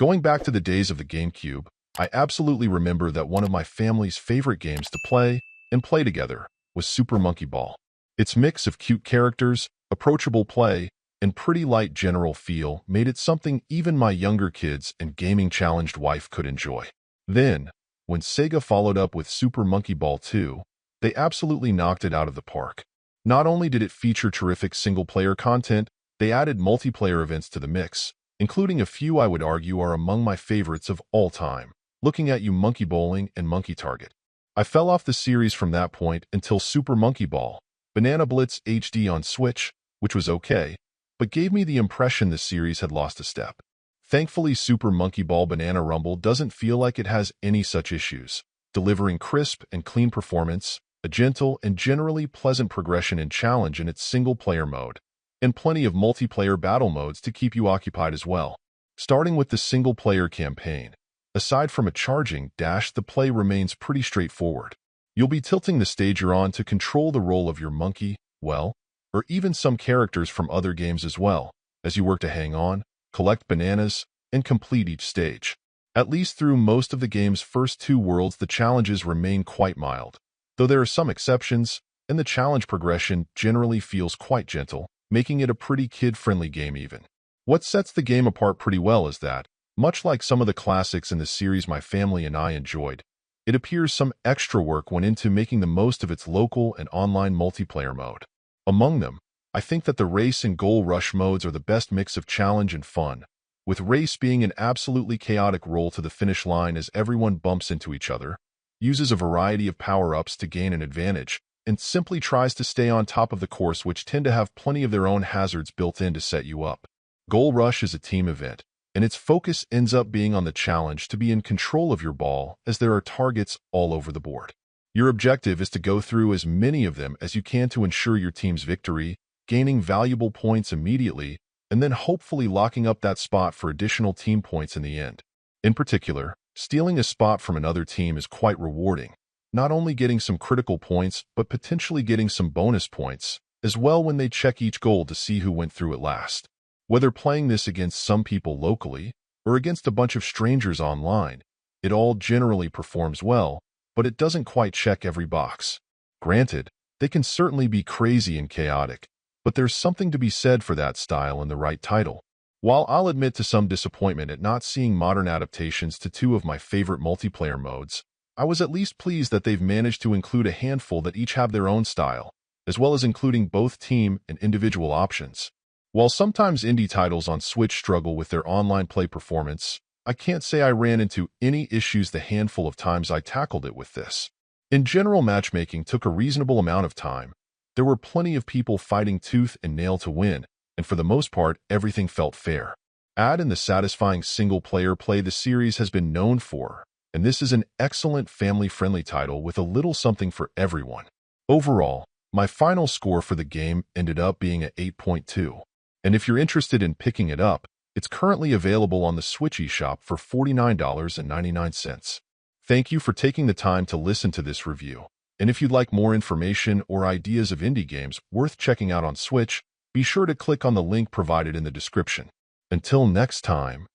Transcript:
Going back to the days of the GameCube, I absolutely remember that one of my family's favorite games to play and play together was Super Monkey Ball. Its mix of cute characters, approachable play, and pretty light general feel made it something even my younger kids and gaming-challenged wife could enjoy. Then, when Sega followed up with Super Monkey Ball 2, they absolutely knocked it out of the park. Not only did it feature terrific single-player content, they added multiplayer events to the mix, including a few I would argue are among my favorites of all time. Looking at you, Monkey Bowling and Monkey Target. I fell off the series from that point until Super Monkey Ball, Banana Blitz HD on Switch, which was okay, but gave me the impression the series had lost a step. Thankfully, Super Monkey Ball Banana Rumble doesn't feel like it has any such issues, delivering crisp and clean performance, a gentle and generally pleasant progression and challenge in its single-player mode, and plenty of multiplayer battle modes to keep you occupied as well. Starting with the single-player campaign, aside from a charging dash, the play remains pretty straightforward. You'll be tilting the stage you're on to control the role of your monkey, well, or even some characters from other games as well, as you work to hang on, collect bananas, and complete each stage. At least through most of the game's first two worlds, the challenges remain quite mild, though there are some exceptions, and the challenge progression generally feels quite gentle, making it a pretty kid-friendly game even. What sets the game apart pretty well is that, much like some of the classics in the series my family and I enjoyed, it appears some extra work went into making the most of its local and online multiplayer mode. Among them, I think that the race and goal rush modes are the best mix of challenge and fun, with race being an absolutely chaotic roll to the finish line as everyone bumps into each other, uses a variety of power-ups to gain an advantage, and simply tries to stay on top of the course, which tend to have plenty of their own hazards built in to set you up. Goal rush is a team event, and its focus ends up being on the challenge to be in control of your ball as there are targets all over the board. Your objective is to go through as many of them as you can to ensure your team's victory, gaining valuable points immediately, and then hopefully locking up that spot for additional team points in the end. In particular, stealing a spot from another team is quite rewarding, not only getting some critical points, but potentially getting some bonus points as well when they check each goal to see who went through it last. Whether playing this against some people locally or against a bunch of strangers online, it all generally performs well, but it doesn't quite check every box. Granted, they can certainly be crazy and chaotic, but there's something to be said for that style in the right title. While I'll admit to some disappointment at not seeing modern adaptations to two of my favorite multiplayer modes, I was at least pleased that they've managed to include a handful that each have their own style, as well as including both team and individual options. While sometimes indie titles on Switch struggle with their online play performance, I can't say I ran into any issues the handful of times I tackled it with this. In general, matchmaking took a reasonable amount of time. There were plenty of people fighting tooth and nail to win, and for the most part, everything felt fair. Add in the satisfying single-player play the series has been known for, and this is an excellent family-friendly title with a little something for everyone. Overall, my final score for the game ended up being an 8.2. And if you're interested in picking it up, it's currently available on the Switch eShop for $49.99. Thank you for taking the time to listen to this review. And if you'd like more information or ideas of indie games worth checking out on Switch, be sure to click on the link provided in the description. Until next time.